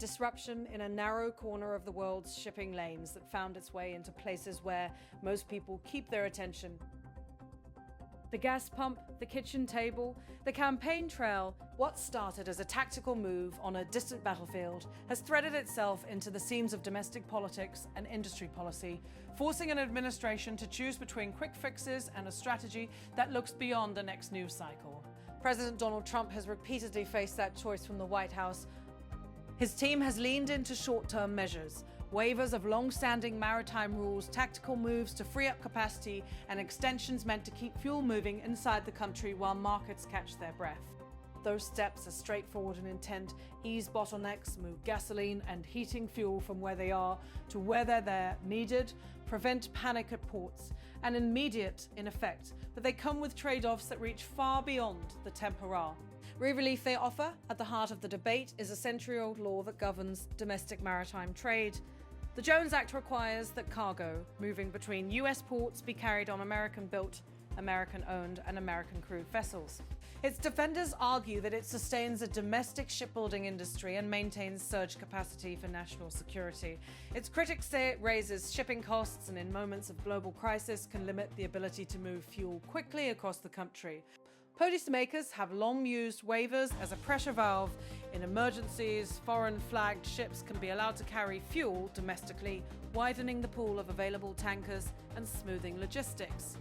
disruption in a narrow corner of the world's shipping lanes that found its way into places where most people keep their attention. The gas pump, the kitchen table, the campaign trail, what started as a tactical move on a distant battlefield has threaded itself into the seams of domestic politics and industry policy, forcing an administration to choose between quick fixes and a strategy that looks beyond the next news cycle. President Donald Trump has repeatedly faced that choice from the White House. His team has leaned into short-term measures, waivers of long-standing maritime rules, tactical moves to free up capacity, and extensions meant to keep fuel moving inside the country while markets catch their breath. Those steps are straightforward in intent: ease bottlenecks, move gasoline and heating fuel from where they are to where they're needed, prevent panic at ports, and immediate in effect, but they come with trade-offs that reach far beyond the temporal. Relief they offer, at the heart of the debate, is a century-old law that governs domestic maritime trade. The Jones Act requires that cargo moving between US ports be carried on American-built, American-owned, and American-crewed vessels. Its defenders argue that it sustains a domestic shipbuilding industry and maintains surge capacity for national security. Its critics say it raises shipping costs and in moments of global crisis can limit the ability to move fuel quickly across the country. Policymakers have long used waivers as a pressure valve. In emergencies, foreign-flagged ships can be allowed to carry fuel domestically, widening the pool of available tankers and smoothing logistics.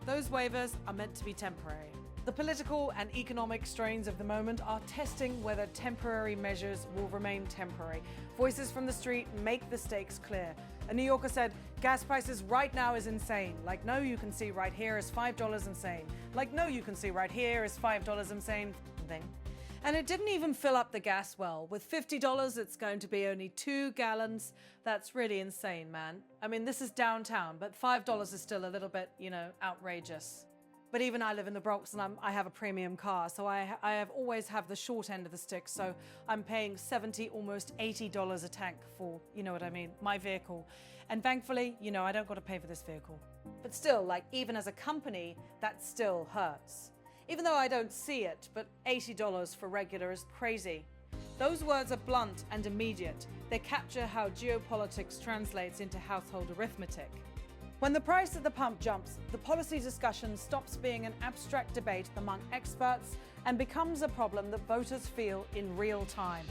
Those waivers are meant to be temporary. The political and economic strains of the moment are testing whether temporary measures will remain temporary. Voices from the street make the stakes clear. A New Yorker said, "Gas prices right now is insane. Like, no, you can see right here is $5 insane. Like, no, you can see right here is $5 insane thing." And it didn't even fill up the gas well. With $50, it's going to be only 2 gallons. That's really insane, man. I mean, this is downtown, but $5 is still a little bit, outrageous. But even I live in the Bronx and I have a premium car, so I have always have the short end of the stick, so I'm paying $70, almost $80 a tank for, you know what I mean, my vehicle. And thankfully, I don't got to pay for this vehicle. But still, even as a company, that still hurts. Even though I don't see it, but $80 for regular is crazy. Those words are blunt and immediate. They capture how geopolitics translates into household arithmetic. When the price at the pump jumps, the policy discussion stops being an abstract debate among experts and becomes a problem that voters feel in real time.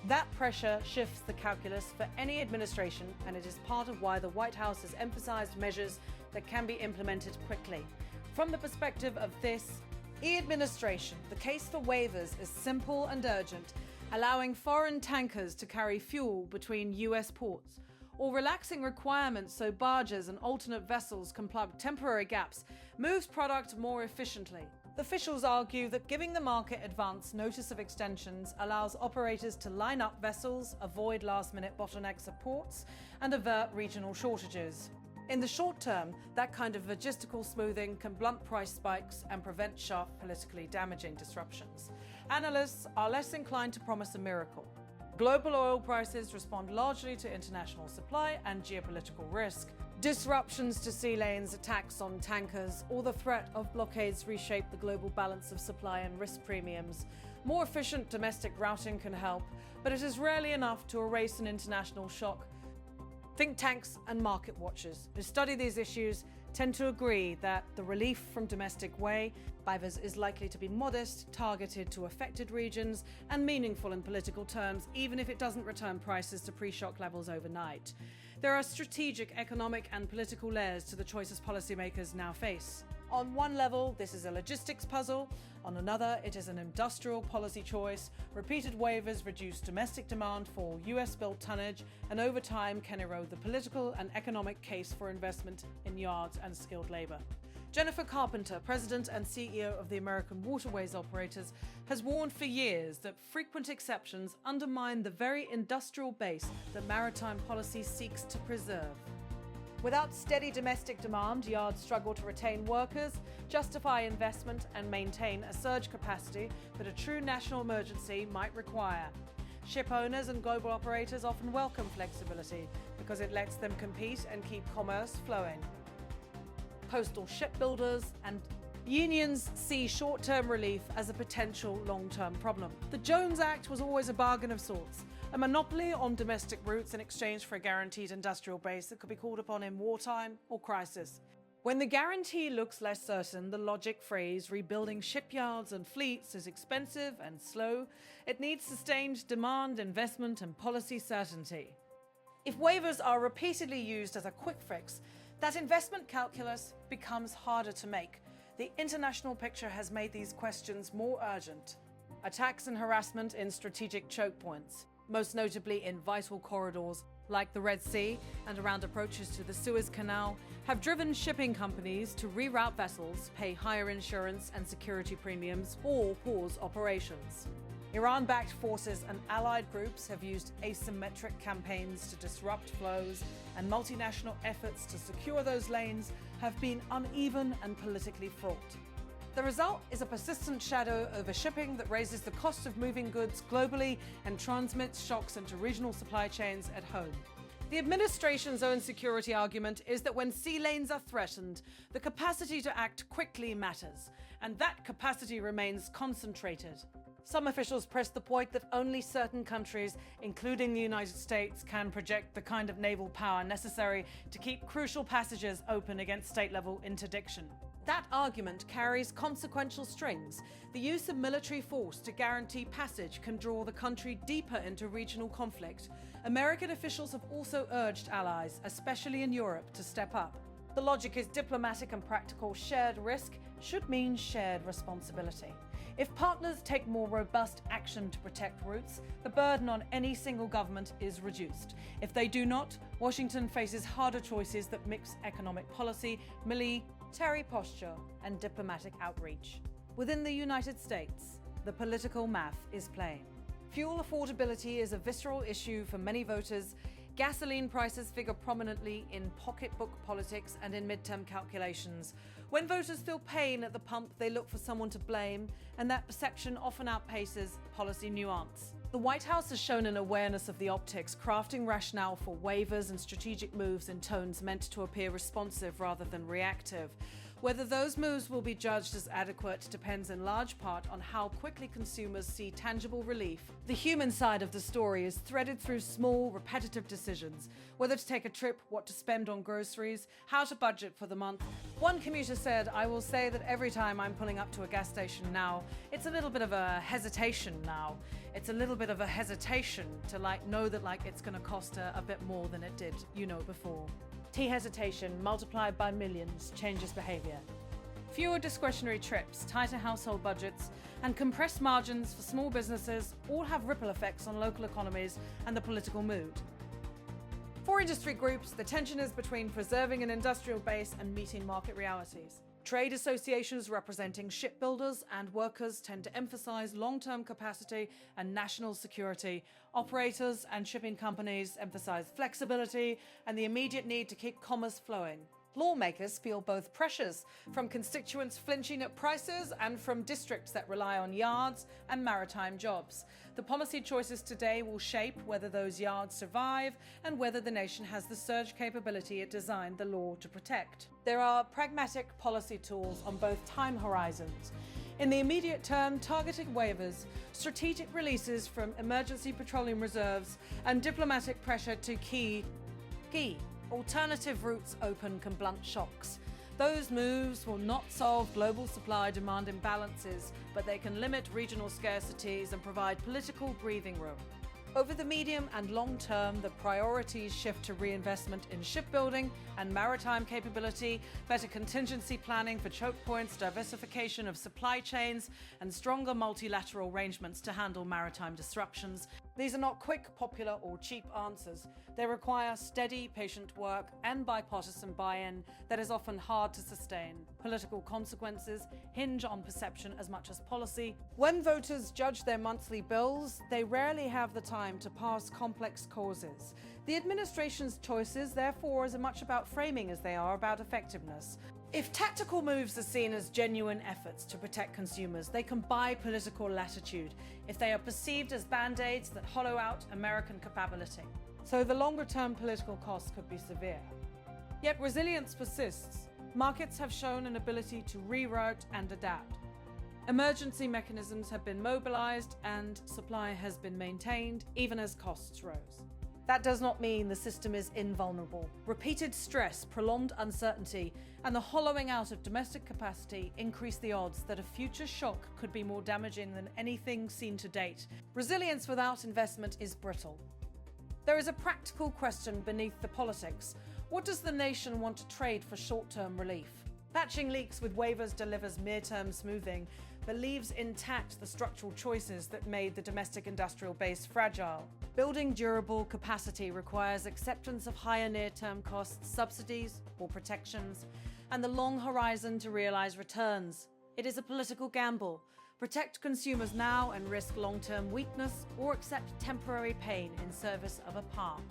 That pressure shifts the calculus for any administration, and it is part of why the White House has emphasized measures that can be implemented quickly. From the perspective of this administration, the case for waivers is simple and urgent, allowing foreign tankers to carry fuel between US ports, or relaxing requirements so barges and alternate vessels can plug temporary gaps, moves product more efficiently. The officials argue that giving the market advance notice of extensions allows operators to line up vessels, avoid last-minute bottlenecks at ports, and avert regional shortages. In the short term, that kind of logistical smoothing can blunt price spikes and prevent sharp, politically damaging disruptions. Analysts are less inclined to promise a miracle. Global oil prices respond largely to international supply and geopolitical risk. Disruptions to sea lanes, attacks on tankers, or the threat of blockades reshape the global balance of supply and risk premiums. More efficient domestic routing can help, but it is rarely enough to erase an international shock. Think tanks and market watchers who study these issues tend to agree that the relief from domestic waivers is likely to be modest, targeted to affected regions, and meaningful in political terms, even if it doesn't return prices to pre-shock levels overnight. There are strategic, economic, and political layers to the choices policymakers now face. On one level, this is a logistics puzzle. On another, it is an industrial policy choice. Repeated waivers reduce domestic demand for US-built tonnage and over time can erode the political and economic case for investment in yards and skilled labor. Jennifer Carpenter, President and CEO of the American Waterways Operators, has warned for years that frequent exceptions undermine the very industrial base that maritime policy seeks to preserve. Without steady domestic demand, yards struggle to retain workers, justify investment, and maintain a surge capacity that a true national emergency might require. Ship owners and global operators often welcome flexibility because it lets them compete and keep commerce flowing. Coastal shipbuilders and unions see short-term relief as a potential long-term problem. The Jones Act was always a bargain of sorts, a monopoly on domestic routes in exchange for a guaranteed industrial base that could be called upon in wartime or crisis. When the guarantee looks less certain, the logic phrase rebuilding shipyards and fleets is expensive and slow. It needs sustained demand, investment, and policy certainty. If waivers are repeatedly used as a quick fix, that investment calculus becomes harder to make. The international picture has made these questions more urgent. Attacks and harassment in strategic choke points, most notably in vital corridors like the Red Sea and around approaches to the Suez Canal, have driven shipping companies to reroute vessels, pay higher insurance and security premiums, or pause operations. Iran-backed forces and allied groups have used asymmetric campaigns to disrupt flows, and multinational efforts to secure those lanes have been uneven and politically fraught. The result is a persistent shadow over shipping that raises the cost of moving goods globally and transmits shocks into regional supply chains at home. The administration's own security argument is that when sea lanes are threatened, the capacity to act quickly matters, and that capacity remains concentrated. Some officials press the point that only certain countries, including the United States, can project the kind of naval power necessary to keep crucial passages open against state-level interdiction. That argument carries consequential strings. The use of military force to guarantee passage can draw the country deeper into regional conflict. American officials have also urged allies, especially in Europe, to step up. The logic is diplomatic and practical. Shared risk should mean shared responsibility. If partners take more robust action to protect routes, the burden on any single government is reduced. If they do not, Washington faces harder choices that mix economic policy, military posture, and diplomatic outreach. Within the United States, the political math is plain. Fuel affordability is a visceral issue for many voters. Gasoline prices figure prominently in pocketbook politics and in midterm calculations. When voters feel pain at the pump, they look for someone to blame, and that perception often outpaces policy nuance. The White House has shown an awareness of the optics, crafting rationale for waivers and strategic moves in tones meant to appear responsive rather than reactive. Whether those moves will be judged as adequate depends in large part on how quickly consumers see tangible relief. The human side of the story is threaded through small, repetitive decisions. Whether to take a trip, what to spend on groceries, how to budget for the month. One commuter said, "I will say that every time I'm pulling up to a gas station now, it's a little bit of a hesitation now. It's a little bit of a hesitation to know that it's going to cost a bit more than it did, before." Hesitation multiplied by millions changes behavior. Fewer discretionary trips, tighter household budgets, and compressed margins for small businesses all have ripple effects on local economies and the political mood. For industry groups, the tension is between preserving an industrial base and meeting market realities. Trade associations representing shipbuilders and workers tend to emphasize long-term capacity and national security. Operators and shipping companies emphasize flexibility and the immediate need to keep commerce flowing. Lawmakers feel both pressures, from constituents flinching at prices and from districts that rely on yards and maritime jobs. The policy choices today will shape whether those yards survive and whether the nation has the surge capability it designed the law to protect. There are pragmatic policy tools on both time horizons. In the immediate term, targeted waivers, strategic releases from emergency petroleum reserves, and diplomatic pressure to key alternative routes open can blunt shocks. Those moves will not solve global supply-demand imbalances, but they can limit regional scarcities and provide political breathing room. Over the medium and long term, the priorities shift to reinvestment in shipbuilding and maritime capability, better contingency planning for choke points, diversification of supply chains, and stronger multilateral arrangements to handle maritime disruptions. These are not quick, popular, or cheap answers. They require steady, patient work and bipartisan buy-in that is often hard to sustain. Political consequences hinge on perception as much as policy. When voters judge their monthly bills, they rarely have the time to pass complex causes. The administration's choices, therefore, are as much about framing as they are about effectiveness. If tactical moves are seen as genuine efforts to protect consumers, they can buy political latitude. If they are perceived as band-aids that hollow out American capability. So the longer-term political costs could be severe. Yet resilience persists. Markets have shown an ability to reroute and adapt. Emergency mechanisms have been mobilized and supply has been maintained, even as costs rose. That does not mean the system is invulnerable. Repeated stress, prolonged uncertainty, and the hollowing out of domestic capacity increase the odds that a future shock could be more damaging than anything seen to date. Resilience without investment is brittle. There is a practical question beneath the politics. What does the nation want to trade for short-term relief? Patching leaks with waivers delivers near-term smoothing, but leaves intact the structural choices that made the domestic industrial base fragile. Building durable capacity requires acceptance of higher near-term costs, subsidies or protections, and the long horizon to realize returns. It is a political gamble. Protect consumers now and risk long-term weakness, or accept temporary pain in service of a path.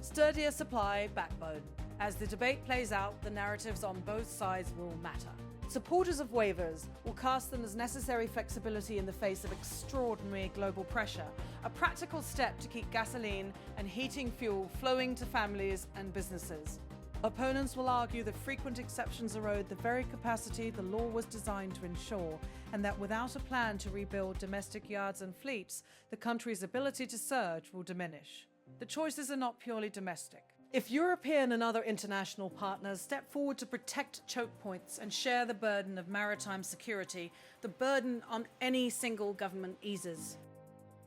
Sturdier supply backbone. As the debate plays out, the narratives on both sides will matter. Supporters of waivers will cast them as necessary flexibility in the face of extraordinary global pressure, a practical step to keep gasoline and heating fuel flowing to families and businesses. Opponents will argue that frequent exceptions erode the very capacity the law was designed to ensure, and that without a plan to rebuild domestic yards and fleets, the country's ability to surge will diminish. The choices are not purely domestic. If European and other international partners step forward to protect choke points and share the burden of maritime security, the burden on any single government eases.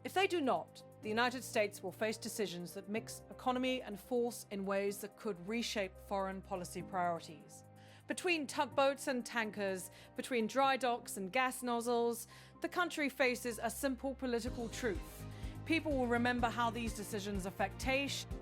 If they do not, the United States will face decisions that mix economy and force in ways that could reshape foreign policy priorities. Between tugboats and tankers, between dry docks and gas nozzles, the country faces a simple political truth. People will remember how these decisions affect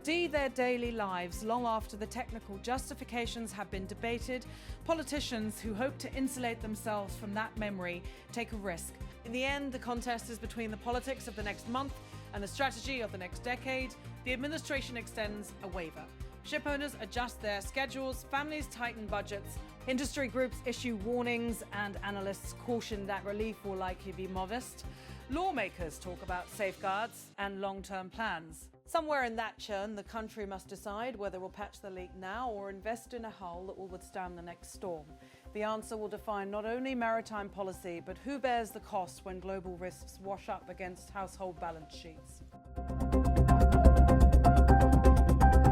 their daily lives long after the technical justifications have been debated. Politicians who hope to insulate themselves from that memory take a risk. In the end, the contest is between the politics of the next month and the strategy of the next decade. The administration extends a waiver. Shipowners adjust their schedules, families tighten budgets, industry groups issue warnings, and analysts caution that relief will likely be modest. Lawmakers talk about safeguards and long-term plans. Somewhere in that churn, the country must decide whether we'll patch the leak now or invest in a hull that will withstand the next storm. The answer will define not only maritime policy, but who bears the cost when global risks wash up against household balance sheets.